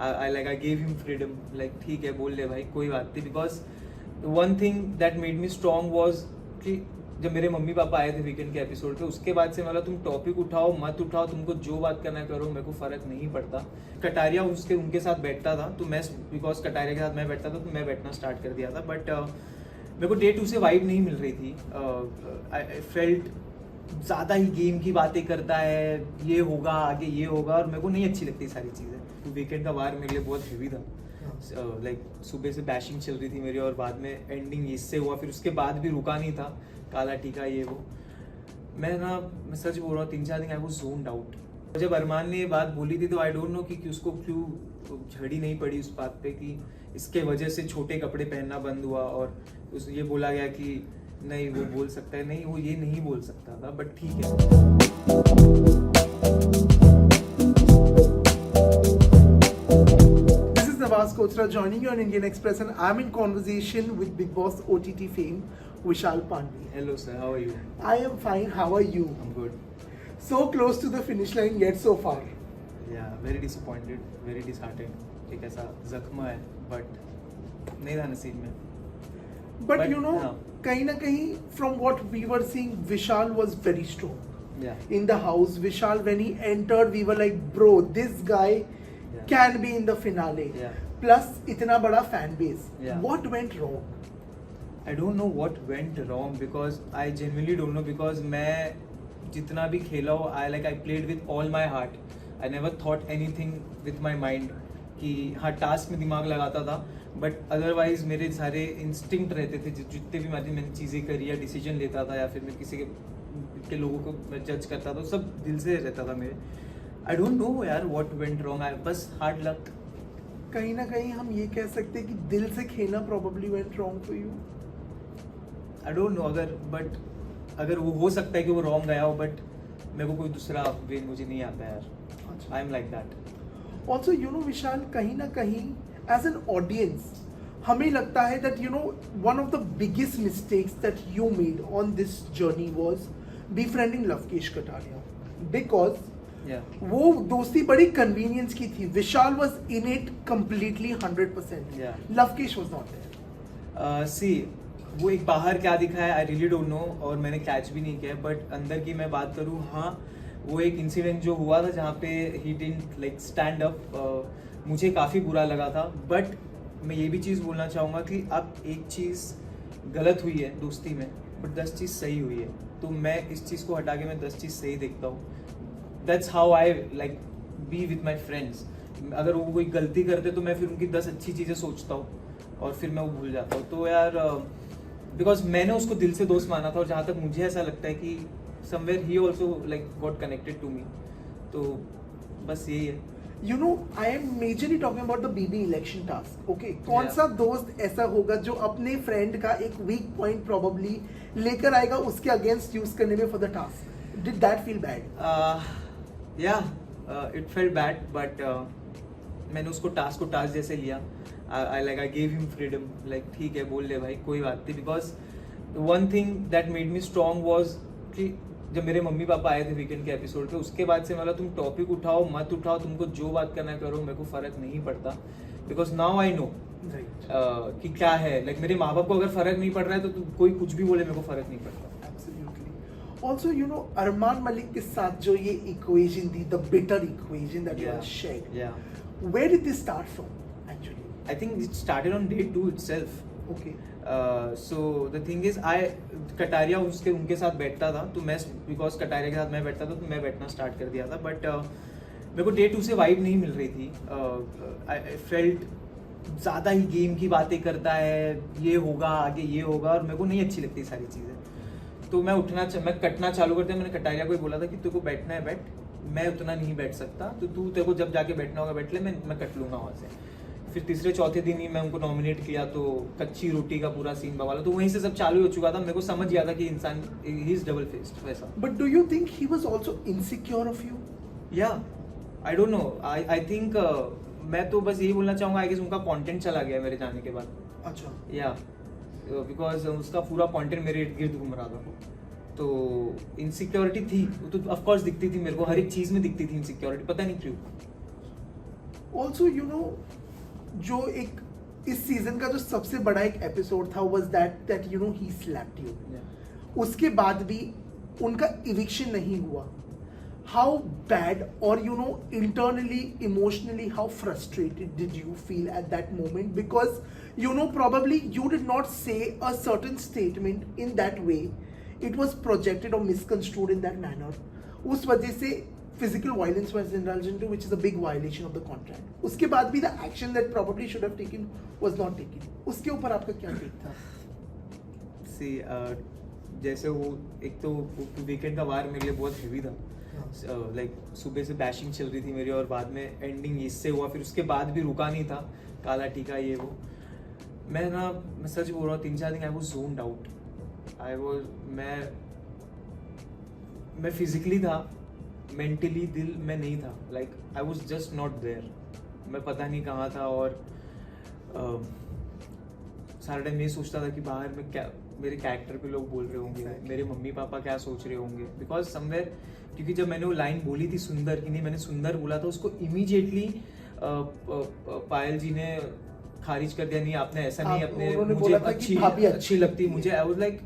I gave him freedom, like ठीक है बोल ले भाई कोई बात नहीं, because one thing that made me strong was कि जब मेरे मम्मी पापा आए थे वीकेंड के एपिसोड पे, उसके बाद से मतलब तुम टॉपिक उठाओ मत उठाओ, तुमको जो बात करना है करो, मेरे को फर्क नहीं पड़ता। कटारिया उनके साथ बैठता था तो मैं, बिकॉज कटारिया के साथ मैं बैठता था तो मैं बैठना स्टार्ट कर दिया था, बट मेरे को डे 2 से वाइब नहीं मिल रही थी। आई फेल्ट ज़्यादा ही गेम की बातें करता है, ये होगा आगे ये होगा, और मेरे को नहीं अच्छी लगती सारी चीज़ें। तो वीकेंड का वार मेरे लिए बहुत हेवी था, लाइक सुबह से बैशिंग चल रही थी मेरी, और बाद में एंडिंग इससे हुआ, फिर उसके बाद भी रुका नहीं था, काला टीका ये वो। मैं सच बोल रहा हूँ 3-4 दिन आई वाज ज़ोन्ड आउट। जब अरमान ने ये बात बोली थी तो आई डोंट नो कि उसको क्यों झड़ी नहीं पड़ी उस बात पे कि इसके वजह से छोटे कपड़े पहनना बंद हुआ, और ये बोला गया कि नहीं वो बोल सकता है, नहीं वो ये नहीं बोल सकता था, बट ठीक है। This is Nawaz Kothra joining you on Indian Express, and I'm in conversation with Big Boss OTT fame Vishal Pandey. Hello sir, how are you? I am fine. How are you? I'm good. So close to the finish line yet so far. Yeah, very disappointed, very disheartened। एक ऐसा जख्म है, but नहीं था नसीब में। But you know, हाँ। कहीं ना कहीं from what we were seeing, Vishal was very strong. Yeah. In the house, Vishal, when he entered, we were like, bro, this guy can be in the finale. Yeah. Plus, इतना बड़ा fan base. Yeah. What went wrong? I don't know what went wrong, because I genuinely don't know, because मैं जितना भी खेला हो, I played with all my heart. I never thought anything with my mind कि हाँ task में दिमाग लगाता था, बट अदरवाइज मेरे सारे इंस्टिंक्ट रहते थे, जितने भी मैंने चीज़ें करी या डिसीजन लेता था या फिर मैं किसी के लोगों को मैं जज करता था, सब दिल से रहता था मेरे। आई डोंट नो यार व्हाट वेंट रॉन्ग, बस हार्ड लक। कहीं ना कहीं हम ये कह सकते हैं कि दिल से खेलना probably went wrong for you. I don't no, अगर वो हो सकता है कि वो रॉन्ग गया हो, बट मेरे को कोई दूसरा वे मुझे नहीं आता यार। I am like that. Also, you know, Vishal, कहीं ना कहीं as an audience हमें लगता है that you know one of the biggest mistakes that you made on this journey was befriending Lavkesh Kataria, because वो दोस्ती बड़ी convenience की थी। Vishal was in it completely 100%. Lavkesh was not there. सी वो एक बाहर क्या दिखा है आई रियली डोंट नो, और मैंने कैच भी नहीं किया, बट अंदर की मैं बात करूँ, हाँ वो एक इंसिडेंट जो हुआ था जहाँ पे he didn't like stand up, मुझे काफ़ी बुरा लगा था। बट मैं ये भी चीज़ बोलना चाहूँगा कि अब एक चीज़ गलत हुई है दोस्ती में, बट 10 चीज़ सही हुई है, तो मैं इस चीज़ को हटा के मैं 10 चीज़ सही देखता हूँ। That's how I like B with my friends. अगर वो कोई गलती करते तो मैं फिर उनकी 10 अच्छी चीज़ें सोचता हूँ और फिर मैं वो भूल जाता हूँ। तो यार बिकॉज मैंने उसको दिल से दोस्त माना था, और जहाँ तक मुझे ऐसा लगता है कि somewhere he also like got connected to me, तो बस यही है। You know, I am majorly talking about the BB election task. Okay, कौन सा दोस्त ऐसा होगा जो अपने फ्रेंड का एक वीक पॉइंट probably लेकर आएगा उसके अगेंस्ट यूज करने में for the task? Did that feel bad? Yeah, it felt bad, but मैंने उसको टास्क जैसे लिया। I gave him freedom, like ठीक है बोल ले भाई कोई बात नहीं, because one thing that made me strong was कि जब मेरे मम्मी पापा आए थे वीकेंड के एपिसोड पे, उसके बाद से मतलब तुम टॉपिक उठाओ मत उठाओ, तुमको जो बात करना है करो, मेरे को फर्क नहीं पड़ता, बिकॉज नाउ आई नो कि क्या है। लाइक मेरे माँ बाप को अगर फर्क नहीं पड़ रहा है तो कोई कुछ भी बोले मेरे को फर्क नहीं पड़ता। Absolutely. Also, you know, Armaan Malik के साथ जो ये equation थी, the bitter equation that you shared. Yeah. Where did this start from, actually? I think it started on day 2 itself. Okay. So the thing is, Kataria उनके साथ बैठता था तो मैं, बिकॉज कटारिया के साथ मैं बैठता था तो मैं बैठना स्टार्ट कर दिया था, बट मेरे को डे 2 से वाइब नहीं मिल रही थी। आई फेल्ट ज़्यादा ही गेम की बातें करता है, ये होगा आगे ये होगा, और मेरे को नहीं अच्छी लगती सारी चीज़ें। तो मैं कटना चालू कर दिया। मैंने कटारिया को ही बोला था कि तेरे को बैठना है बैठ, मैं उतना नहीं बैठ सकता, तो तू तेरे को जब जाके बैठना होगा बैठ ले, मैं कट लूँगा वहाँ से। फिर तीसरे चौथे दिन ही मैं उनको नॉमिनेट किया, तो कच्ची रोटी का पूरा सीन बवाला, तो वहीं से सब चालू हो चुका था। मेरे को समझ गया था कि इंसान ही इज डबल फेस्ड वैसा। But do you think he was also insecure of you? Yeah I don't know, I think मैं तो बस यही बोलना चाहूँगा, आई गेस उनका कंटेंट चला गया मेरे जाने के बाद। अच्छा। या बिकॉज उसका पूरा कंटेंट मेरे इर्द गिर्द घूम रहा था, तो इनसिक्योरिटी थी, तो ऑफकोर्स दिखती थी मेरे को, हर एक चीज़ में दिखती थी इनसिक्योरिटी, पता नहीं क्यों। ऑल्सो यू नो जो एक इस सीजन का जो सबसे बड़ा एक एपिसोड था was that you know he slapped you. उसके बाद भी उनका इविक्शन नहीं हुआ. हाउ बैड और you know internally emotionally how frustrated did you feel at that moment, because you know probably you did not say a certain statement in that way. It was projected or misconstrued in that manner. उस वजह से physical violence was indulged into, which is a big violation of the contract. उसके बाद भी the action that probably should have taken was not taken. उसके ऊपर आपका क्या take था? See, जैसे वो एक तो वीकेंड का वार मेरे लिए बहुत हेवी था. लाइक सुबह से बैशिंग चल रही थी मेरी और बाद में एंडिंग इससे हुआ, फिर उसके बाद भी रुका नहीं था, काला टीका ये वो. मैं सच बोल रहा हूँ 3-4 दिन आई वॉज zoned आउट. मैं फिजिकली था, मेंटली दिल में नहीं था. Like I was just not there. मैं पता नहीं कहाँ था और सारा टाइम ये सोचता था कि बाहर में क्या मेरे कैरेक्टर पे लोग बोल रहे होंगे, मेरे मम्मी पापा क्या सोच रहे होंगे. बिकॉज समवेयर, क्योंकि जब मैंने वो लाइन बोली थी सुंदर की, नहीं मैंने सुंदर बोला था, उसको इमीडिएटली पायल जी ने खारिज कर दिया. नहीं आपने ऐसा नहीं, अपने मुझे अच्छी लगती मुझे. आई वाज लाइक,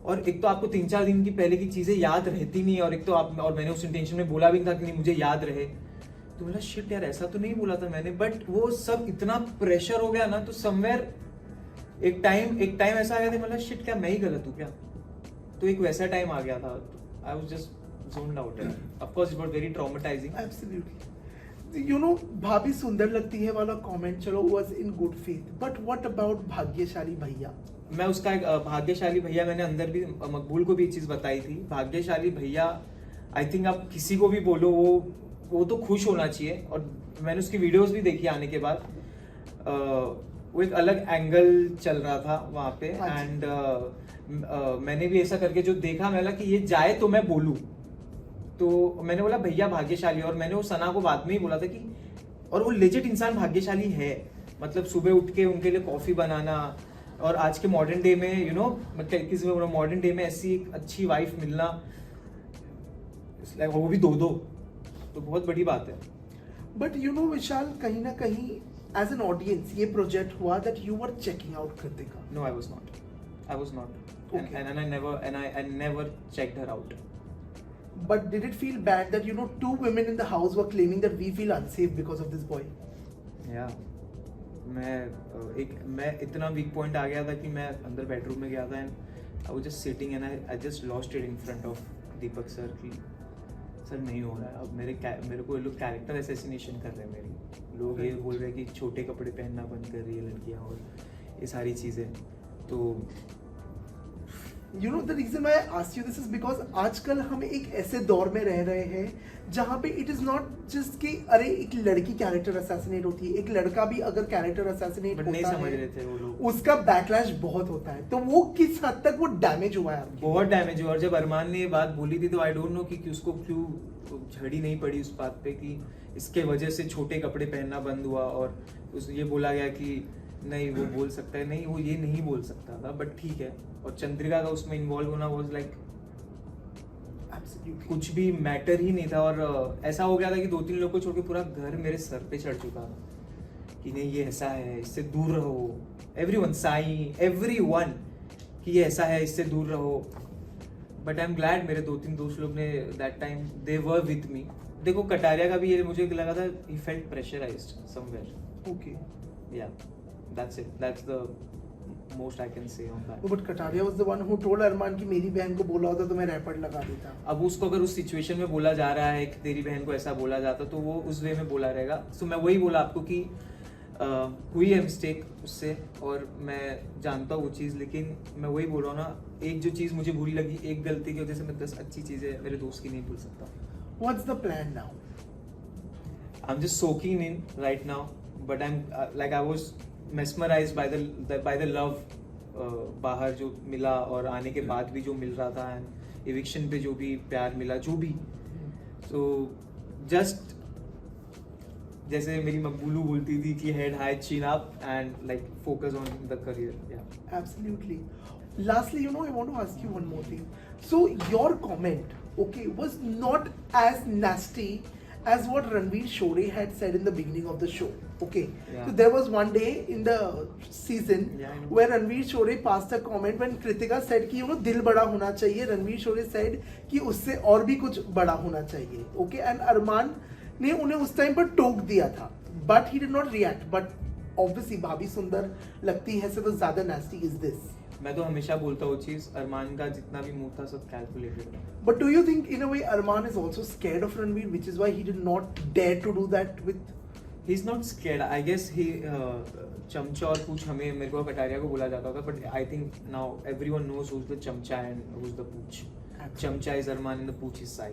और एक तो आपको 3-4 दिन की पहले की चीजें याद रहती नहीं, और एक तो आप, और मैंने उस इंटेंशन में बोला भी नहीं था कि नहीं मुझे याद रहे. तो बोला शिट यार ऐसा तो नहीं बोला था मैंने. बट वो सब इतना प्रेशर हो गया ना, तो समवेयर एक टाइम ऐसा आ गया था, मतलब शिट क्या मैं ही गलत हूँ क्या. तो एक वैसा टाइम आ गया था. I was just zoned out. Of course it was very traumatizing. Absolutely. You know, भाभी सुंदर लगती है वाला कमेंट चलो was in good faith, but what about भाग्यशाली भैया? मैं उसका एक भाग्यशाली भैया, मैंने अंदर भी मकबूल को भी एक चीज बताई थी. भाग्यशाली भैया आई थिंक आप किसी को भी बोलो वो तो खुश होना चाहिए. और मैंने उसकी वीडियोस भी देखी आने के बाद. वो एक अलग एंगल चल रहा था वहाँ पे. एंड मैंने भी ऐसा करके जो देखा, मैं लगा कि ये जाए तो मैं बोलूँ. तो मैंने बोला भैया भाग्यशाली. और मैंने वो सना को बाद में ही बोला था कि, और वो लेजिट इंसान भाग्यशाली है. मतलब सुबह उठ के उनके लिए कॉफी बनाना, और आज के मॉडर्न डे में यू नो मतलब किसी में मॉडर्न डे में ऐसी एक अच्छी वाइफ मिलना, वो भी 2-2, तो बहुत बड़ी बात है. बट यू नो विशाल, कहीं ना कहीं एज एन ऑडियंस ये प्रोजेक्ट हुआ that you were checking out Kritika. No I was not. And I never checked her out. But did it feel bad that you know 2 women in the house were claiming that we feel unsafe because of this boy? Yeah. मैं इतना weak point आ गया था कि मैं अंदर bedroom में गया था and I was just sitting and I just lost it in front of Deepak sir की सर नहीं हो रहा है अब. मेरे को ये लोग कैरेक्टर असैसिनेशन कर रहे हैं मेरी. लोग ये बोल रहे हैं कि छोटे कपड़े पहनना बंद कर रही है लड़कियाँ और ये सारी चीज़ें. तो You know the reason why I asked you this is because आजकल हम एक ऐसे दौर में रह रहे हैं जहाँ पे it is not just कि अरे एक लड़की कैरेक्टर असैसिनेट होती है, एक लड़का भी अगर कैरेक्टर असैसिनेट होता नहीं समझ रहे थे वो लोग, उसका बैकलैश बहुत होता है. तो वो किस हद तक वो डैमेज हुआ है? बहुत डैमेज हुआ. और जब अरमान ने ये बात बोली थी तो आई डोंट नो कि उसको क्यों झड़ी नहीं पड़ी उस बात पे कि इसके वजह से छोटे कपड़े पहनना बंद हुआ. और ये बोला गया कि नहीं वो बोल सकता है, नहीं वो ये नहीं बोल सकता था. बट ठीक है. और चंद्रिका का उसमें इन्वॉल्व होना वाज लाइक कुछ भी मैटर ही नहीं था. और ऐसा हो गया था कि 2-3 लोग को छोड़ के पूरा घर मेरे सर पे चढ़ चुका था कि नहीं ये ऐसा है, इससे दूर रहो. एवरीवन, साई, एवरीवन कि ये ऐसा है, इससे दूर रहो. बट आई एम ग्लैड मेरे 2-3 दोस्त लोग ने that time they were with me. देखो कटारिया का भी ये मुझे लगा था he felt pressurised somewhere. Okay, yeah that's it. That's the most I can say on that. But Kataria was the one who told अरमान कि मेरी बहन को बोला होता तो मैं रैपर लगा देता. अब उसको अगर उस सिचुएशन में बोला जा रहा है कि तेरी बहन को ऐसा बोला जाता तो वो उस वे में बोला रहेगा. सो मैं वही बोला आपको कि हुई है मिस्टेक उससे और मैं जानता हूँ वो चीज़. लेकिन मैं वही बोल रहा हूँ ना, एक जो चीज़ मुझे बुरी लगी, एक गलती की वजह से मैं 10 अच्छी चीज़ें मेरे दोस्त की नहीं भूल सकता. What's the plan now? I'm just soaking in right now, but I'm like I was mesmerized by the love बाहर जो मिला और आने के बाद भी जो मिल रहा था, एंड इविक्शन पे जो भी प्यार मिला जो भी. सो जस्ट जैसे मेरी मकबूलू बोलती थी कि head high chin up and like focus on the career. Yeah, absolutely. Lastly, you know, I want to ask you one more thing. So your comment, okay, was not as nasty as what Ranveer Shore had said in the beginning of the show. Okay, Yeah. so there was one day in the season Yeah, I know. where Ranveer Shore passed a comment when Kritika said कि दिल बड़ा होना चाहिए. Ranveer Shore said कि उससे और भी कुछ बड़ा होना चाहिए. Okay, and अरमान ने उन्हें उस टाइम पर टोक दिया था, but he did not react. But obviously भाभी सुंदर लगती है से तो ज्यादा nasty is this. मैं तो हमेशा बोलता हूँ चीज, अरमान का जितना भी मूव था सब कैलकुलेटेड था. But do you think in a way Arman is also scared of Ranveer, which is why he did not dare to do that with? He's not scared. I guess he चमचा और पूछ हमें मेरे को कटारिया को बोला जाता था, but I think now everyone knows who's the चमचा and who's the पूछ. Absolutely. चमचा is Arman and the पूछ is Sai.